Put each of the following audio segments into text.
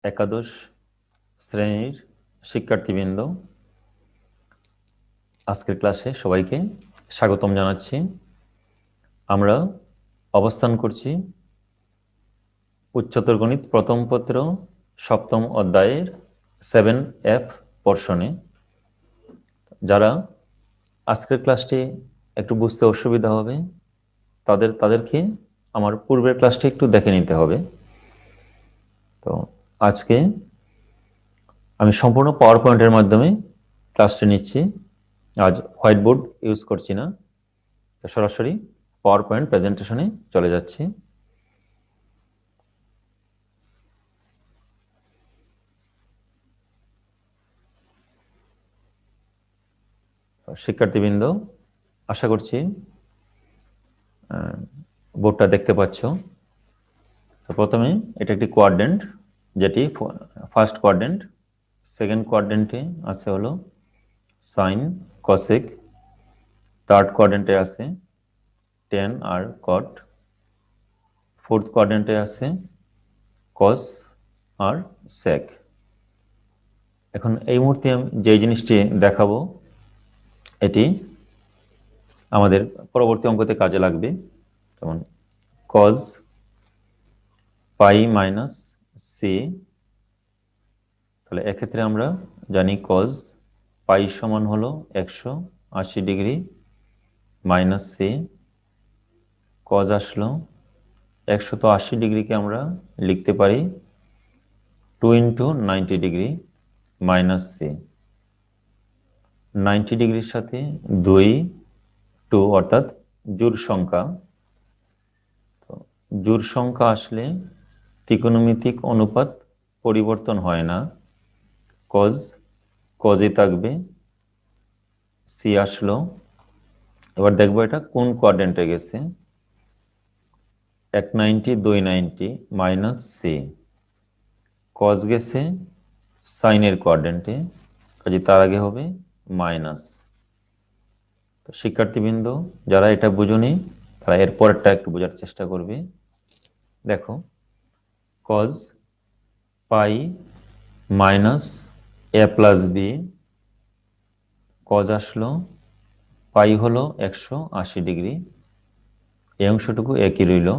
একাদশ শ্রেণীর শিক্ষার্থীবৃন্দ, আজকের ক্লাসে সবাইকে স্বাগতম জানাচ্ছি। আমরা অবস্থান করছি উচ্চতর গণিত প্রথম পত্র সপ্তম অধ্যায়ের 7F পোর্শনে। যারা আজকের ক্লাসটি একটু বুঝতে অসুবিধা হবে তাদেরকে আমার পূর্বের ক্লাসটি একটু দেখে নিতে হবে। তো আজকে আমি সম্পূর্ণ পাওয়ার পয়েন্টের মাধ্যমে ক্লাসটি নিচ্ছি। আজ হোয়াইট বোর্ড ইউজ করছি না, সরাসরি পাওয়ার পয়েন্ট প্রেজেন্টেশনে চলে যাচ্ছি। শিক্ষার্থীবৃন্দ, আশা করছি বোর্ডটা দেখতে পাচ্ছ। প্রথমে এটা একটি কোয়াড্রেন্ট, যেটি ফার্স্ট কোয়াড্রেন্ট। সেকেন্ড কোয়াড্রেন্টে আছে হলো সাইন কসেক, থার্ড কোয়াড্রেন্টে আছে টেন আর কট, ফোর্থ কোয়াড্রেন্টে আছে কস আর সেক। এখন এই মুহূর্তে আমি যে জিনিসটি দেখাবো এটি আমাদের পরবর্তী অঙ্কতে কাজে লাগবে। যেমন কজ পাই মাইনাস সি, তাহলে এক্ষেত্রে আমরা জানি কজ পাই সমান হলো 180 ডিগ্রি মাইনাস সি। কজ আসলো 180 ডিগ্রিকে আমরা লিখতে পারি 2 × 90 ডিগ্রি মাইনাস সি। 90 ডিগ্রির সাথে 2 অর্থাৎ জোড় সংখ্যা। তো জোড় সংখ্যা আসলে ত্রিকোণমিতিক অনুপাত পরিবর্তন হয় না, কজই থাকবে। সি আসলো, এবার দেখবো এটা কোন কোয়াড্রেন্টে গেছে। 190 290 মাইনাস সি, কজ গেছে সাইনের কোয়াড্রেন্টে, কাজে তার আগে হবে মাইনাস। তো শিক্ষার্থীবৃন্দ, যারা এটা বুঝুনি তারা এর পরেরটা একটু বোঝার চেষ্টা করবে। দেখো, cause pi minus A plus B, cause আসলো, পাই হলো 180 ডিগ্রি, এই অংশটুকু একই রইল।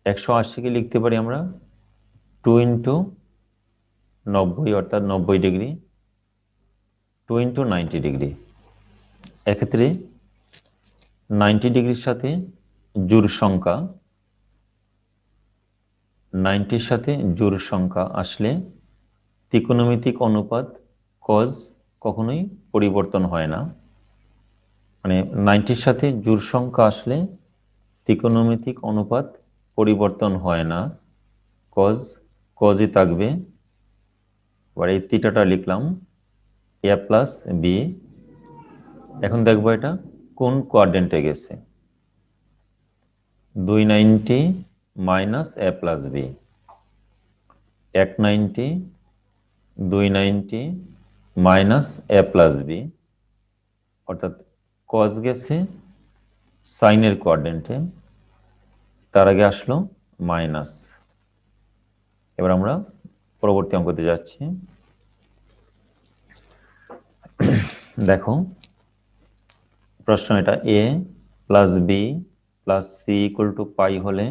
180কে লিখতে পারি আমরা 2 × 90 অর্থাৎ 90 ডিগ্রি, 2 × 90 ডিগ্রি। এক্ষেত্রে 90 ডিগ্রির সাথে জোড় সংখ্যা, 90-র সাথে জোড় সংখ্যা আসলে ত্রিকোণমিতিক অনুপাত কজ কখনোই পরিবর্তন হয় না। মানে 90-র সাথে জোড় সংখ্যা আসলে ত্রিকোণমিতিক অনুপাত পরিবর্তন হয় না, কজই থাকবে। এবার এই থিটাটা লিখলাম এ প্লাস বি। এখন দেখবো এটা কোন কোয়াড্রেন্টে গেছে। 290 minus A plus B, 190 290 minus A plus B, অর্থাৎ কজ গেছে সাইনের কোয়াড্রেন্টে, তার আগে আসলো মাইনাস। এবার আমরা পরবর্তী অঙ্কতে যাচ্ছি। দেখো, প্রশ্ন এটা, A plus B plus C equal to pi হলে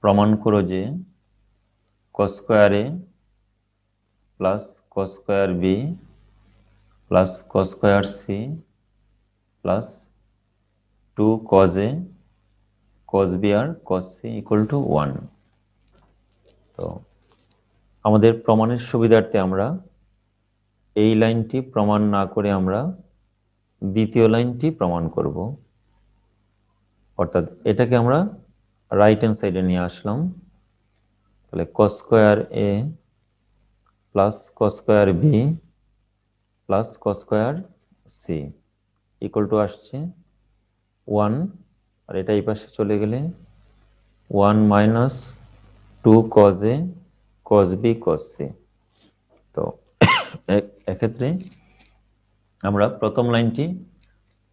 প্রমাণ করো যে cos square A plus cos square B plus cos square C plus 2 cos A cos B আর কস সি ইকুয়াল টু 1। তো আমাদের প্রমাণের সুবিধার্থে আমরা এই লাইনটি প্রমাণ না করে আমরা দ্বিতীয় লাইনটি প্রমাণ করব। অর্থাৎ এটাকে আমরা রাইট হ্যান্ড সাইডে নিয়ে আসলাম। তাহলে cos square A plus cos square B plus cos square C equal to আসছে 1, আর এটা এই পাশে চলে গেলে 1 minus 2 cos A cos B cos C. তো এক্ষেত্রে আমরা প্রথম লাইনটি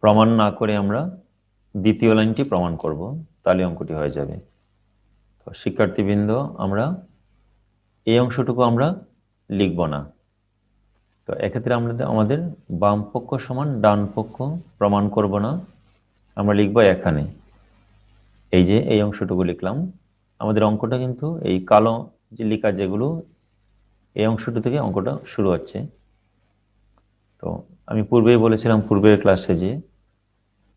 প্রমাণ না করে আমরা দ্বিতীয় লাইনটি প্রমাণ করব, তাহলে অঙ্কটি হয়ে যাবে। তো শিক্ষার্থীবৃন্দ, আমরা এই অংশটুকু আমরা লিখব না। তো এক্ষেত্রে আমাদের বাম পক্ষ সমান ডান পক্ষ প্রমাণ করব না, আমরা লিখব এখানে। এই যে এই অংশটুকু লিখলাম। আমাদের অঙ্কটা কিন্তু এই কালো যে লেখা যেগুলো, এই অংশটুকু থেকে অঙ্কটা শুরু হচ্ছে। তো আমি পূর্বেই বলেছিলাম পূর্বের ক্লাসে যে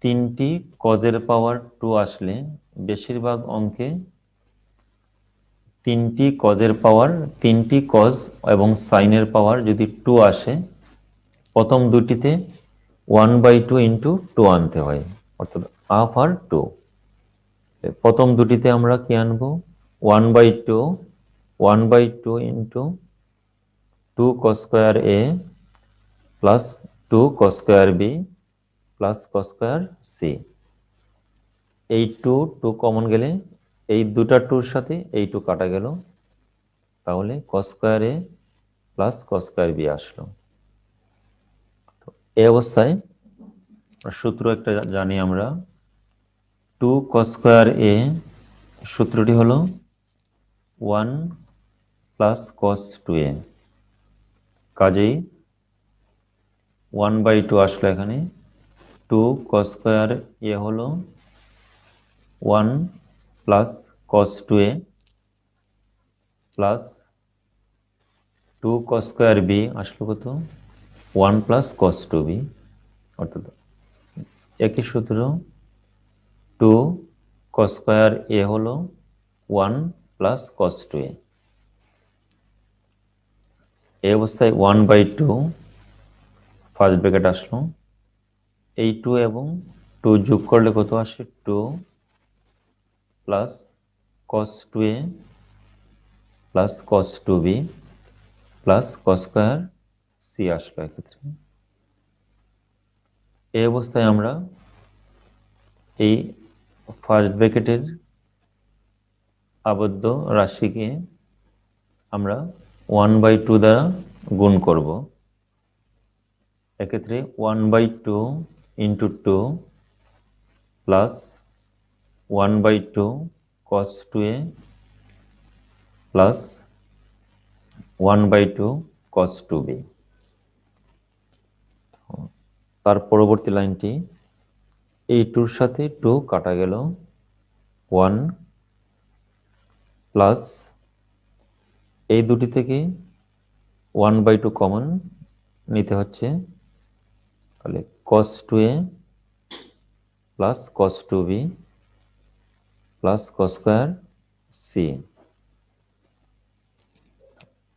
3টি কজের পাওয়ার 2 আসলে বেশিরভাগ অঙ্কে 3টি কজের পাওয়ার 3টি কজ এবং সাইনের পাওয়ার যদি 2 আসে, প্রথম দুটিতে 1/2 ইন্টু 2 আনতে হয়, অর্থাৎ হাফ আর 2। প্রথম দুটিতে আমরা কি আনবো? 1/2 into 2 cos square a plus 2 cos square b plus cos square c। এই 2 কমন গেলে এই দুটা 2-র সাথে এই 2 কাটা গেল, তাহলে cos square a plus cos square b আসলো। তো এই অবস্থায় সূত্র একটা জানি আমরা, 2 cos স্কয়ার a সূত্রটি হলো 1 প্লাস cos 2a। কাজেই 1/2 আসলো এখানে, 2 cos স্কয়ার a হলো 1 plus cos 2a plus 2 cos square b আসলো কত? 1 প্লাস cos 2b, অর্থাৎ একই সূত্র 2 cos স্কয়ার a হলো 1 প্লাস cos 2a। এই অবস্থায় 1/2 ফার্স্ট ব্র্যাকেট আসলো, এই 2 এবং 2 যোগ করলে কত আসে? 2 plus cos 2a plus cos 2b plus cos square c আসলো এক্ষেত্রে। এই অবস্থায় আমরা এই ফার্স্ট ব্র্যাকেটের আবদ্ধ রাশিকে আমরা 1/2 দ্বারা গুণ করব। এক্ষেত্রে 1/2 into 2 plus 1/2 cos 2a plus 1/2 cos 2b। তার পরবর্তী লাইনটি, এই 2-র সাথে 2 কাটা গেল, 1 প্লাস এই দুটি থেকে 1/2 কমন নিতে হচ্ছে, তাহলে cos 2a plus cos 2b plus cos square c।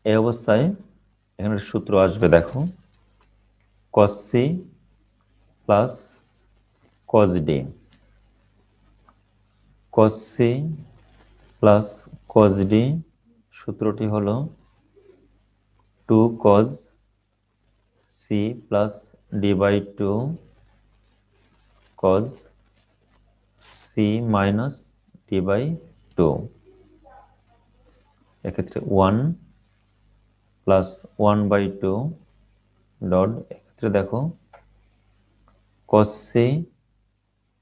এই অবস্থায় এখানে সূত্র আসবে, দেখো, cos c plus cos d। cos c plus cos d সূত্রটি হলো 2 cos c plus d by 2 cos c minus d by 2। এক্ষেত্রে 1 প্লাস 1/2 ডট, এক্ষেত্রে দেখো cos c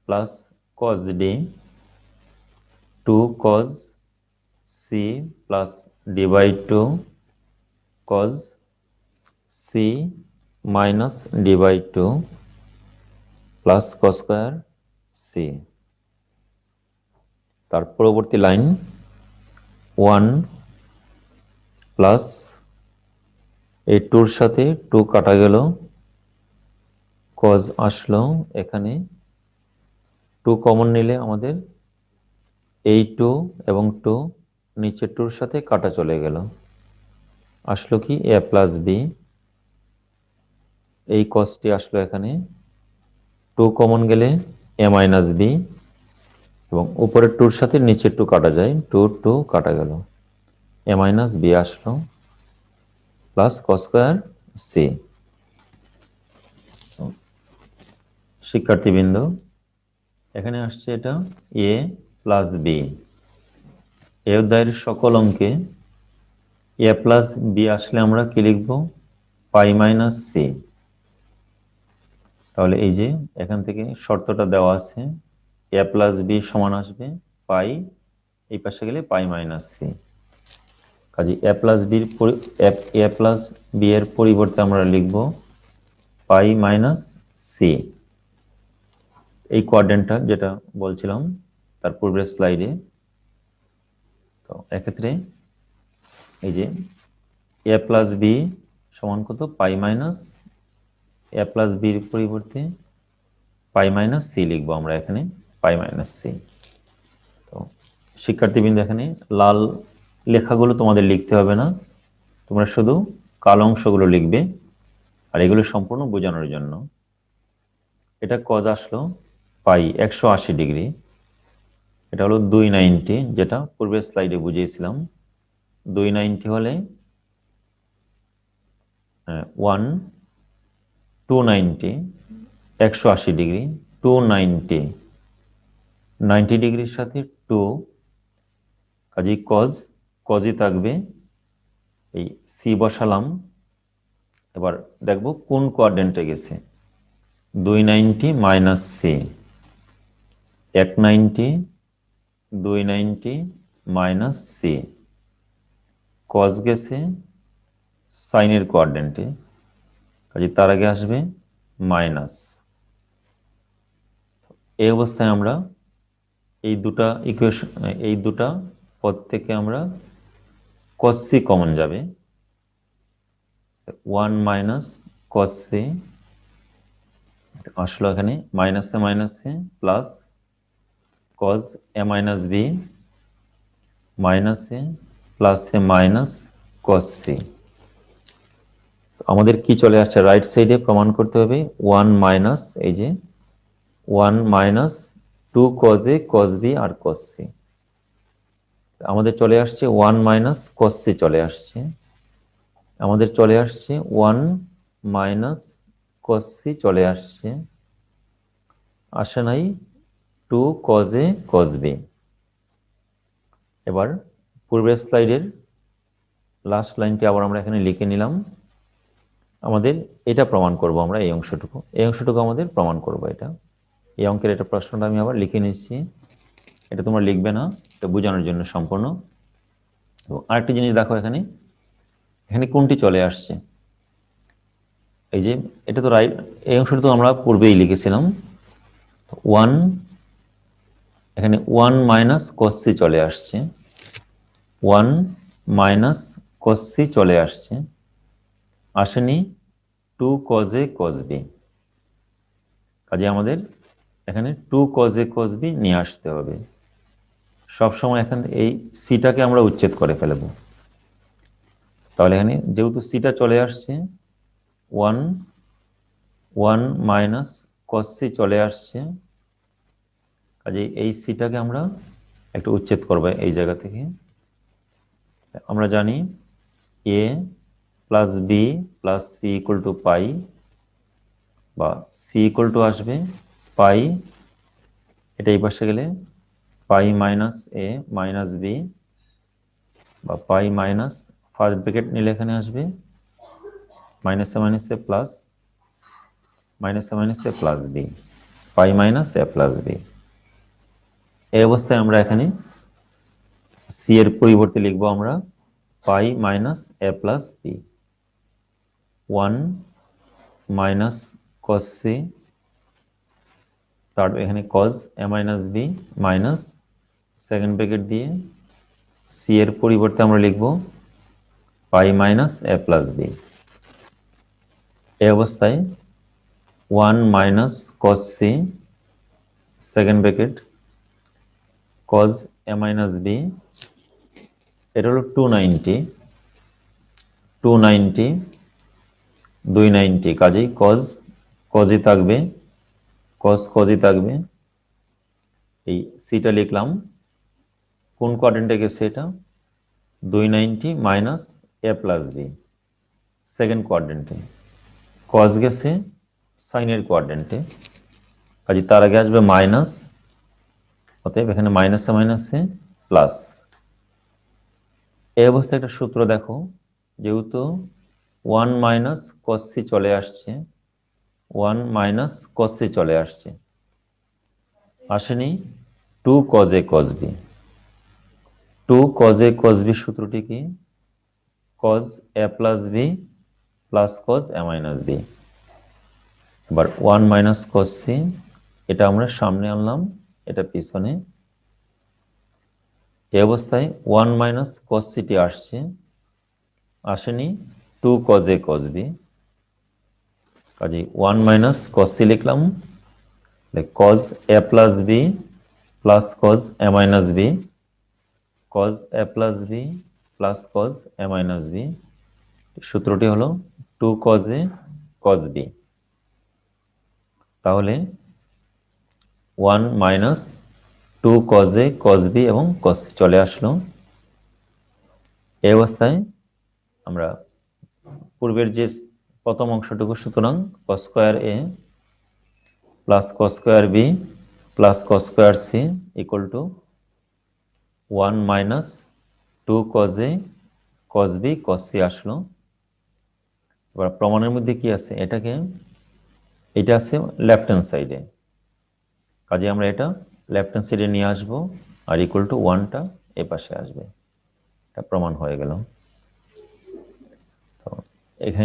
plus cos d, 2 cos c plus d by 2 cos c minus d by 2 plus cos square c। তার পরবর্তী line 1 plus এই 2-র সাথে 2 কাটা গেল, cos আসলো, এখানে 2 কমন নিলে আমাদের এই 2 এবং 2 নিচের 2-র সাথে কাটা চলে গেল, আসলো কি a প্লাস b। এই cosটি আসলো এখানে, 2 কমন গেলে a মাইনাস b, এবং উপরের 2-র সাথে নিচের 2 কাটা যায়, 2 কাটা গেল, a মাইনাস b আসলো প্লাস cos স্কয়ার c। শিক্ষার্থীবৃন্দ, এখানে আসছে এটা a প্লাস b। এই অধ্যায়ের সকল অঙ্কে a প্লাস b আসলে আমরা কি লিখব? Pi minus c। তাহলে এই যে এখান থেকে শর্তটা দেওয়া আছে, a প্লাস b সমান আসবে পাই, এই পাশে গেলে পাই মাইনাস c। কাজে এ প্লাস বি এর পরিবর্তে আমরা লিখব পাই মাইনাস সি। এই কোয়াড্রেন্টটা যেটা বলছিলাম তার পূর্বের স্লাইডে। তো এক্ষেত্রে এই যে এ প্লাস বি সমান কত, পাই মাইনাস এ প্লাস বির পরিবর্তে পাই মাইনাস সি লিখবো আমরা এখানে, পাই মাইনাস সি। তো শিক্ষার্থীবৃন্দ, এখানে লাল লেখাগুলো তোমাদের লিখতে হবে না, তোমরা শুধু কালো অংশগুলো লিখবে, আর এগুলো সম্পূর্ণ বোঝানোর জন্য। এটা কজ আসলো পাই 180 ডিগ্রি, এটা হলো 290, যেটা পূর্বের স্লাইডে বুঝিয়েছিলাম। 290 হলে 290 180 ডিগ্রি, 290 90 ডিগ্রির সাথে 2, কাজেই কজই থাকবে। এই সি বসালাম, এবার দেখব কোন কোয়াড্রেন্টে গেছে। 290 minus C, 190 290 minus C, cos গেছে সাইনের কোয়াড্রেন্টে, কাজে তার আগে আসবে মাইনাস। এই অবস্থায় আমরা এই দুটা পদ থেকে আমরা cos c কমন যাবে, 1 মাইনাস cos c আসলো এখানে, মাইনাসে plus cos a minus b, মাইনাসে প্লাসে মাইনাস cos c। আমাদের কি চলে আসছে, রাইট সাইডে প্রমাণ করতে হবে 1 মাইনাস, এই যে 1 minus 2 cos a cos b আর cos c। আমাদের চলে আসছে 1 মাইনাস cos c চলে আসছে, আমাদের চলে আসছে 1 মাইনাস cos c চলে আসছে, আসে নাই 2 cos a cos b। এবার পূর্বের স্লাইডের লাস্ট লাইনটি আবার আমরা এখানে লিখে নিলাম। আমাদের এটা প্রমাণ করব আমরা, এই অংশটুকু আমাদের প্রমাণ করব। এই অঙ্কের এটা প্রশ্নটা আমি আবার লিখে নিচ্ছি, এটা তোমরা লিখবে না, এটা বোঝানোর জন্য সম্পূর্ণ। তো আরেকটি জিনিস দেখো, এখানে কোনটি চলে আসছে, এই যে এটা তো রাইট, এই অংশটা তো আমরা পূর্বেই লিখেছিলাম 1, এখানে 1 মাইনাস cos c চলে আসছে, 1 মাইনাস cos c চলে আসছে, আসেনি 2 cos a cos b। কাজে আমাদের এখানে 2 cos a cos b নিয়ে আসতে হবে। সবসময় এখানে এই সিটাকে আমরা উচ্ছেদ করে ফেলব। তাহলে এখানে যেহেতু সিটা চলে আসছে, 1 মাইনাস cos c চলে আসছে, কাজে এই সিটাকে আমরা একটু উচ্ছেদ করব এই জায়গা থেকে। আমরা জানি a plus B plus C equal to pi, বা সি ইকুয়াল টু আসবে পাই, এটা এই পাশে গেলে পাই মাইনাস এ মাইনাস বি, বা পাই মাইনাস, ফার্স্ট ব্র্যাকেট নিলে এখানে আসবে মাইনাসে প্লাস, মাইনাসে plus B, pi minus A plus B. এই অবস্থায় আমরা এখানে সি এর পরিবর্তে লিখবো আমরা pi minus A plus B, 1 minus cos c, তারপর এখানে cos a minus B minus second bracket দিয়ে সি এর পরিবর্তে আমরা লিখব pi minus A plus B. এই অবস্থায় 1 minus cos c second bracket cos a minus B, এটা হলো 290, কাজেই cosই থাকবে, cosই থাকবে। এই সিটা লিখলাম, কোন কোয়াড্রেন্টে গেছে এটা, 290 minus A plus B, second কোয়াড্রেন্টে। cos গেছে সাইনের কোয়াড্রেন্টে, কাজে তার আগে আসবে মাইনাস, অতএব এখানে মাইনাসে প্লাস। এই অবস্থায় একটা সূত্র দেখো, যেহেতু 1 মাইনাস cos c চলে আসছে, 1 মাইনাস cos c চলে আসছে, আসেনি 2 cos a cos b। 2 cos a cos b সূত্রটি কি, cos a plus B plus cos a minus B. এবার 1 মাইনাস cos c, এটা আমরা সামনে আনলাম, এটা পিছনে। এই অবস্থায় 1 মাইনাস cos c টি আসেনি 2 cos a cos b, কাজে 1 মাইনাস cos c লিখলাম, cos a plus B plus cos a minus B, cos a plus B plus cos a minus B, সূত্রটি হলো 2 cos a cos b। তাহলে 1 minus 2 cos a cos b এবং cos c চলে আসলো। এই অবস্থায় আমরা পূর্বের যে প্রথম অংশটুকু, সুতরাং cos square a plus cos square b plus cos square c equal to 1 minus 2 cos a cos b cos c আসলো। এবার প্রমাণের মধ্যে কি আছে, এটা আছে লেফট হ্যান্ড সাইডে, কাজে আমরা এটা লেফট হ্যান্ড সাইডে নিয়ে আসবো, আর ইকুয়াল টু 1টা এ পাশে আসবে। এটা প্রমাণ হয়ে গেল। তো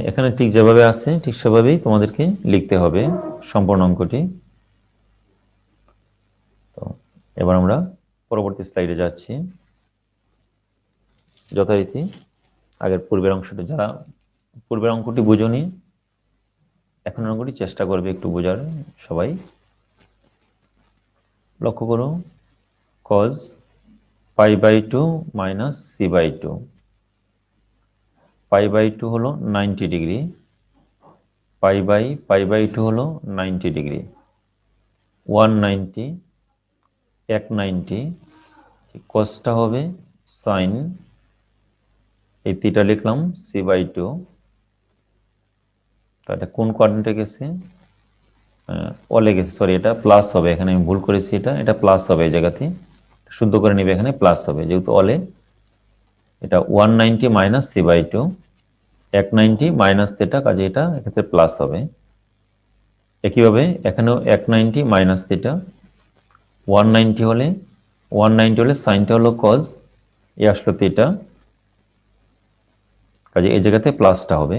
এখানে ঠিক যেভাবে আছে ঠিক সেভাবেই তোমাদেরকে লিখতে হবে সম্পূর্ণ অঙ্কটি। তো এবার আমরা পরবর্তী স্লাইডে যাচ্ছি। যথারীতি আগের পূর্বের অংশটি, যারা পূর্বের অঙ্কটি বুঝোনি এখন অঙ্কটি চেষ্টা করবে একটু বোঝার সবাই। লক্ষ্য করো, cos pi by 2 minus C by 2, pi by 2 হলো 90 ডিগ্রি, পাই বাই 2 হলো 90 ডিগ্রি, 190 190, cosটা হবে সাইন, এই থিটা লিখলাম সি বাই 2। তো এটা কোন কোয়াড্রেন্টে গেছে, অলে গেছে, সরি এটা প্লাস হবে, এখানে আমি ভুল করেছি, এটা প্লাস হবে, এই জায়গাতে শুদ্ধ করে নিবে, এখানে প্লাস হবে যেহেতু অলে। এটা 190 minus C by 2, 190 minus theta, কাজে এটা এক্ষেত্রে প্লাস হবে। একইভাবে এখানেও 190 মাইনাস থিটা, 190 হলে সাইনটা হলো কজ, এ আসলো থিটা, কাজে এই জায়গাতে প্লাসটা হবে,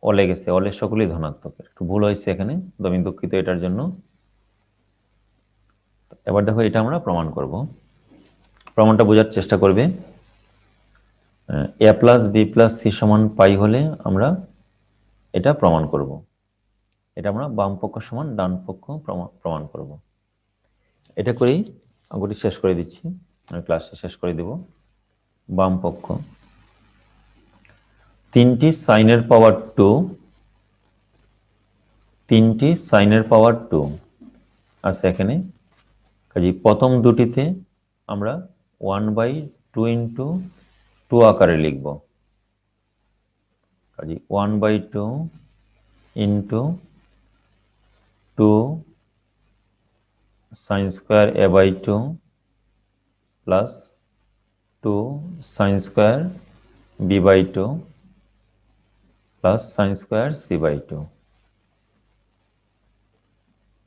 অলে গেছে, অলে সকলেই ধনাত্মক, একটু ভুল হয়েছে এখানে, আমি দুঃখিত এটার জন্য। এবার দেখো এটা আমরা প্রমাণ করব, প্রমাণটা বোঝার চেষ্টা করবে। a plus B plus C সমান পাই হলে আমরা এটা প্রমাণ করব, এটা আমরা বাম পক্ষ সমান ডান পক্ষ প্রমাণ করব। এটা করেই অঙ্কটি শেষ করে দিচ্ছি, আমি ক্লাসটা শেষ করে দেব। বাম পক্ষ 3টি সাইনের পাওয়ার 2, 3টি সাইনের পাওয়ার 2 আছে এখানে, কাজে প্রথম দুটিতে আমরা 1/2 ইন্টু 2 আকারে লিখব, কাজে 1/2 into 2 sine square a by 2 plus 2 sine square b by 2 plus sine square c by 2।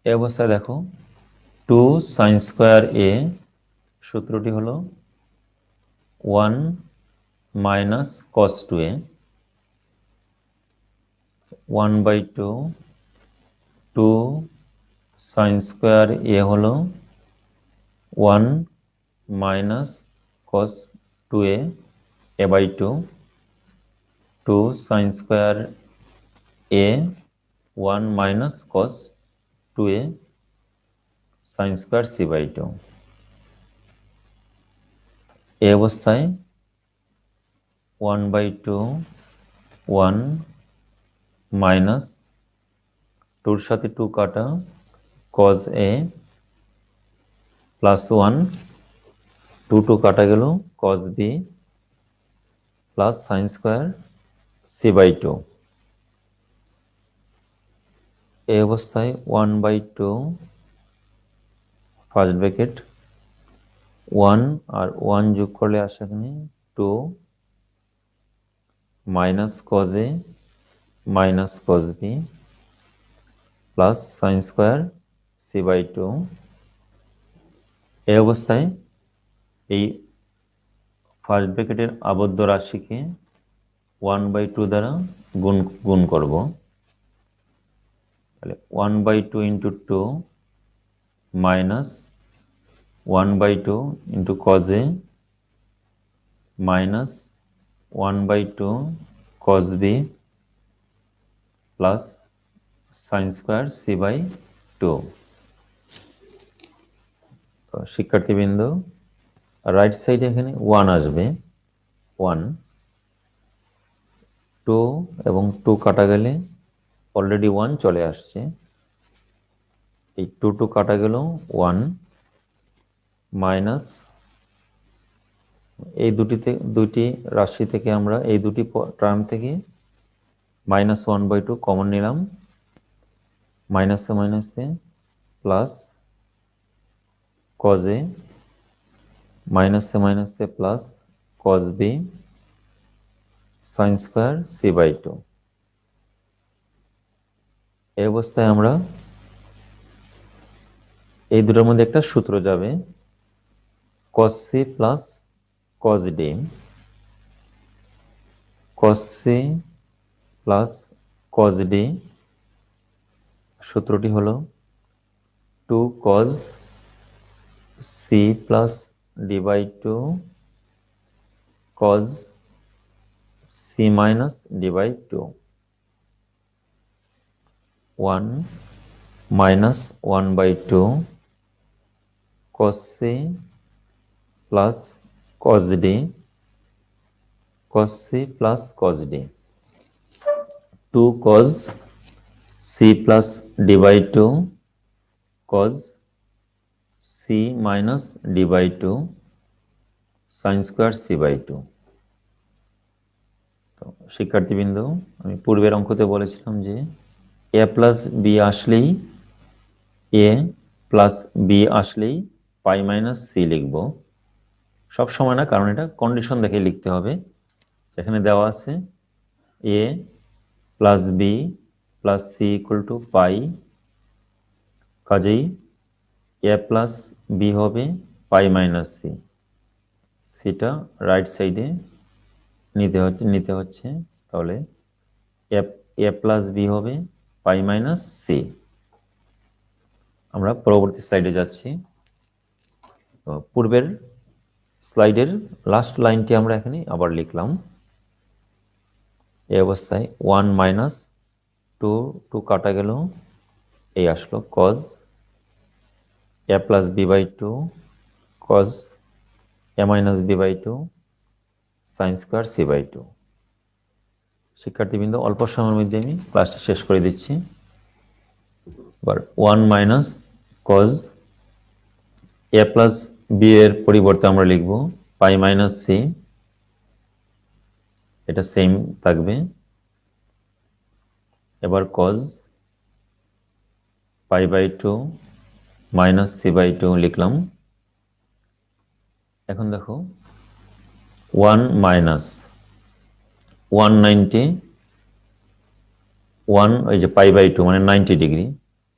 এই অবস্থায় দেখো 2 সাইন স্কোয়ার a সূত্রটি হলো 1 minus cos 2a, 1/2 2 sine square a হলো 1 minus cos 2a a by 2, 2 sine square a 1 minus cos 2a sine square c by 2। এই অবস্থায় 1/2 1 minus 2 সাথে 2 কাটা cos a প্লাস 1 2 কাটা গেল cos b plus sine square c by 2। এই অবস্থায় 1/2 first bracket 1 আর 1 যোগ করলে আসে এখানে 2 minus cos a minus cos b plus sine square c by 2। এই অবস্থায় এই ফার্স্ট ব্র্যাকেটের আবদ্ধ রাশিকে 1/2 দ্বারা গুণ করব, তাহলে 1/2 into 2 minus 1/2 into cos a minus 1/2 cos b plus sin square c/2। তো শিক্ষার্থীবৃন্দ, রাইট সাইডে এখানে 1 আসবে, 1, 2 এবং 2 কাটা গেলে অলরেডি 1 চলে আসছে, এই 2 কাটা গেল 1 মাইনাস এই দুটি রাশি থেকে আমরা এই দুটি টার্ম থেকে -1/2 কমন নিলাম, মাইনাসে প্লাস cos a মাইনাসে plus cos b sin square c/2। এই অবস্থায় আমরা এই দুটোর মধ্যে একটা সূত্র যাবে, cos c plus cos d, cos c plus cos d সূত্রটি হলো 2 cos c plus d/2 cos c minus d/2, 1 minus 1/2 cos c plus cos d, cos c plus cos d, 2 cos c plus d/2 cos c minus d/2 sin square c/2। তো শিক্ষার্থীবৃন্দ, আমি পূর্বের অঙ্কতে বলেছিলাম যে a plus B আসলেই a plus B আসলেই পাই minus C লিখব, সব সময় না, কারণ এটা কন্ডিশন দেখে লিখতে হবে। এখানে দেওয়া আছে a plus B plus C equal to pi, কাজেই a প্লাস বি হবে পাই মাইনাস সি, সিটা রাইট সাইডে নিতে হচ্ছে, তাহলে a প্লাস বি হবে পাই মাইনাস সি। আমরা পরবর্তী স্লাইডে যাচ্ছি। তো পূর্বের স্লাইডের লাস্ট লাইনটি আমরা এখানে আবার লিখলাম। এই অবস্থায় 1 মাইনাস 2 কাটা গেল, এই আসলো cos a plus b/2 cos a minus b/2 sin square c/2। শিক্ষার্থীবৃন্দ, অল্প সময়ের মধ্যে আমি ক্লাসটি শেষ করে দিচ্ছি। এবার 1 minus cos a plus b এর পরিবর্তে আমরা লিখব পাই মাইনাস সি, এটা সেম থাকবে। এবার cos π/2 মাইনাস c/2 লিখলাম। এখন দেখো 1 মাইনাস 190, 1 ওই যে π/2 মানে 90 ডিগ্রি,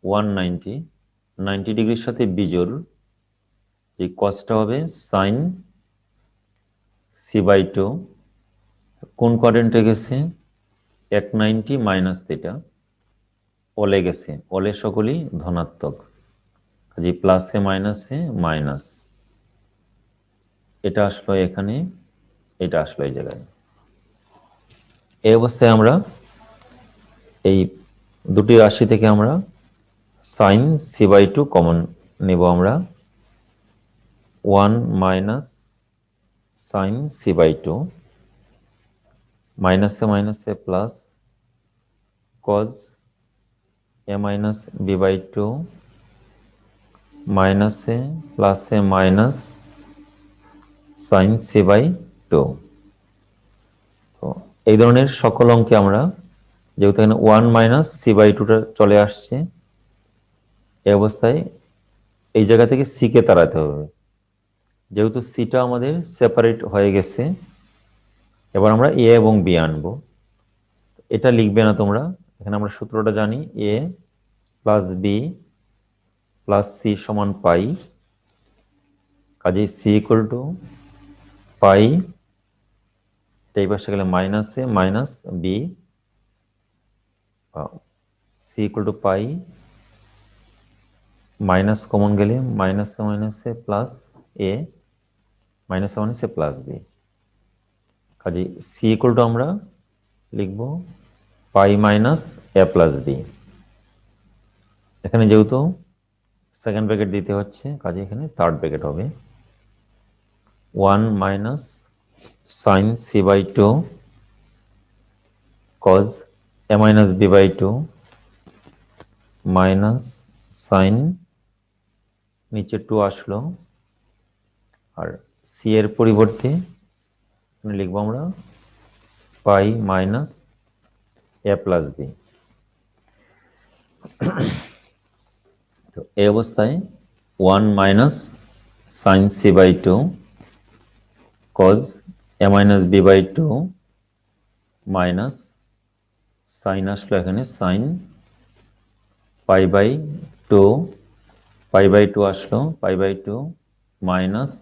90 ডিগ্রির সাথে বিজোড় এই cosটা হবে sin c/2, কোন কোয়াড্রেন্টে গেছে 190 মাইনাস থিটা, অলে গেছে, অলে সকলই ধনাত্মক, কাজে প্লাসে মাইনাসে মাইনাস, এটা আসলো এখানে, এটা আসলো এই জায়গায়। এই অবস্থায় আমরা এই দুটি রাশি থেকে আমরা sin c/2 কমন নেব, আমরা 1 মাইনাস sin c/2 মাইনাসে plus cos a minus b/2 মাইনাসে প্লাসে মাইনাস sin c/2। তো এই ধরনের সকল অঙ্কে আমরা, যেহেতু এখানে 1 মাইনাস c/2টা চলে আসছে, এই অবস্থায় এই জায়গা থেকে c কে তাড়াতে হবে, যেহেতু সিটা আমাদের সেপারেট হয়ে গেছে। এবার আমরা a এবং b আনবো, এটা লিখবে না তোমরা, এখানে আমরা সূত্রটা জানি, a plus B plus C সমান পাই, কাজেই c ইকুয়াল টু পাই এই পাশে গেলে minus A minus B C equal to pi, minus common গেলে মাইনাসে প্লাস এ মাইনাসে প্লাস বি। কাজে সি ইকুয়াল টু আমরা লিখব pi minus A plus B. এখানে যেহেতু সেকেন্ড ব্র্যাকেট দিতে হচ্ছে, কাজে এখানে থার্ড ব্র্যাকেট হবে 1 minus sine C by 2 cos A minus B by 2 minus sine, নিচে 2 আসলো, আর সি এর পরিবর্তে এখানে লিখবো আমরা pi minus A plus B. তো এই অবস্থায় 1 minus sine C by 2 cos A minus B by 2 minus sine আসলো এখানে সাইন পাই বাই 2 আসলো pi by 2 minus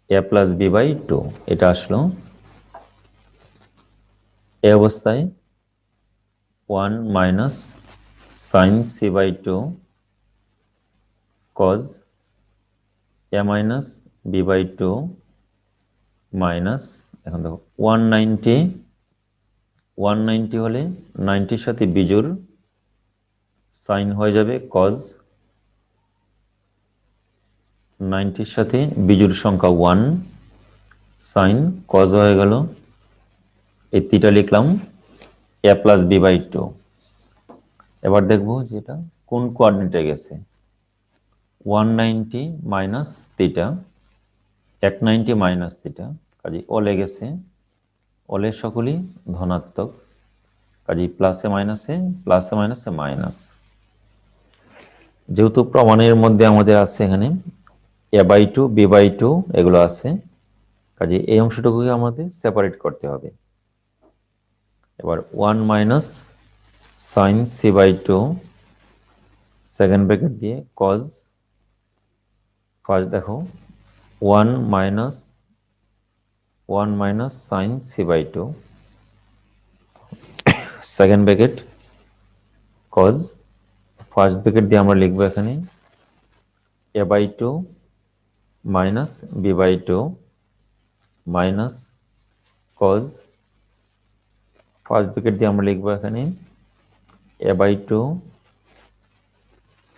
A plus B by 2 এটা আসলো। এই অবস্থায় 1 minus sine C by 2 cos A minus B by 2 minus, এখন দেখো 190 হলে 90-র সাথে বিজোড় সাইন হয়ে যাবে কজ, 90-র সাথে বিজোড় সংখ্যা 1 সাইন কজ হয়ে গেল। এই থিটা লিখলাম এ প্লাস বি বাই 2। এবার দেখবো যেটা কোন কোঅর্ডিনেটে গেছে, 190 মাইনাস থিটা, 190 মাইনাস থিটা, কাজে ওলে গেছে, ওলে সকলই ধনাত্মক, কাজে প্লাসে মাইনাসে মাইনাস। যেহেতু প্রমাণের মধ্যে আমাদের আছে এখানে এ বাই 2 বি বাই 2 এগুলো আছে, কাজে এই অংশটুকুকে আমাদের সেপারেট করতে হবে। এবার 1 minus sine C by 2 second bracket দিয়ে কজ, ফার্স্ট দেখো 1 minus sine C by 2 second bracket cos, first bracket দিয়ে আমরা লিখবো এখানে A by 2 minus B by 2 minus cos, first bracket দিয়ে আমরা লিখবো এখানে A by 2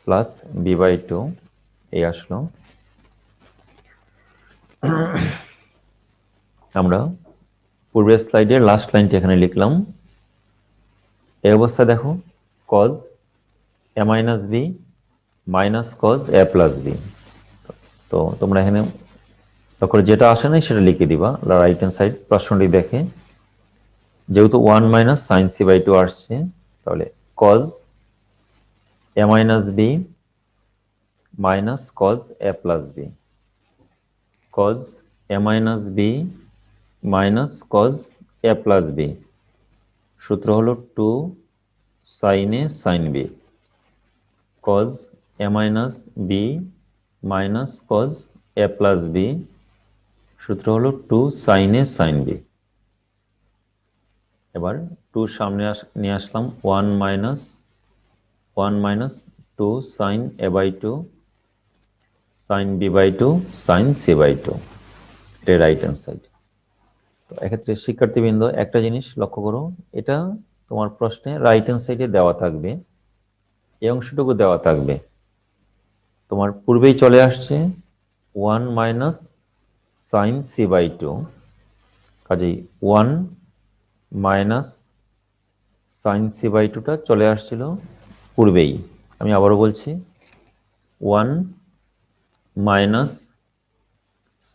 plus B by 2 এই আসলো। আমরা পূর্বের স্লাইডের লাস্ট লাইনটি এখানে লিখলাম। এই অবস্থা দেখো cos A minus B minus cos A plus B. তো তোমরা এখানে যেটা আসে নাই সেটা লিখে দিবা রাইট হ্যান্ড সাইড প্রশ্নটি দেখে। যেহেতু 1 মাইনাস সাইন সি বাই 2 আসছে, তাহলে cos A minus B minus cos A plus B, cos A minus B minus cos A plus B, সূত্র হলো 2 sine A sine B, cos A minus B minus cos A plus B, সূত্র হলো 2 sine A sine B. এবার 2 সামনে নিয়ে আসলাম 1 minus 2 sine A by 2 sine B by 2 sine C by 2, এটা right hand side. তো এক্ষেত্রে শিক্ষার্থীবৃন্দ একটা জিনিস লক্ষ্য করো, এটা তোমার প্রশ্নে রাইট হ্যান্ড সাইডে দেওয়া থাকবে, এই অংশটুকু দেওয়া থাকবে, তোমার পূর্বেই চলে আসছে 1 মাইনাস সাইন সি বাই 2, কাজেই 1 মাইনাস সাইন সি বাই 2টা চলে আসছিল পূর্বেই। আমি আবারও বলছি 1 মাইনাস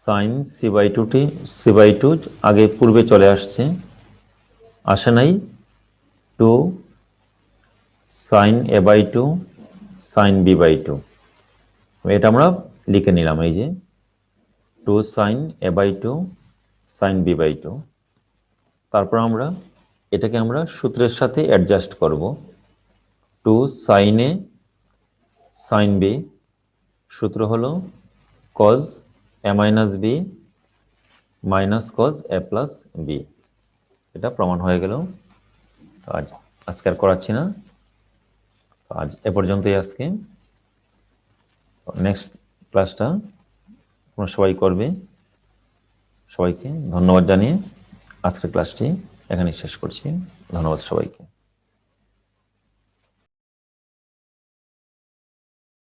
সাইন সি বাই 2 আগে পূর্বে চলে আসছে, আসে নাই 2 sine A by 2 sine B by 2, এটা আমরা লিখে নিলাম এই যে 2 sine A by 2 sine B by 2। তারপর আমরা এটাকে আমরা সূত্রের সাথে অ্যাডজাস্ট করব, 2 সাইন এ সাইন বি, সূত্র হলো cos A minus B minus cos A plus B, এটা প্রমাণ হয়ে গেল। আজকে আর করাচ্ছি না, আজ এ পর্যন্তই। আজকে নেক্সট ক্লাসটা তোমরা সবাই করবে। সবাইকে ধন্যবাদ জানিয়ে আজকের ক্লাসটি এখানে শেষ করছি। ধন্যবাদ সবাইকে।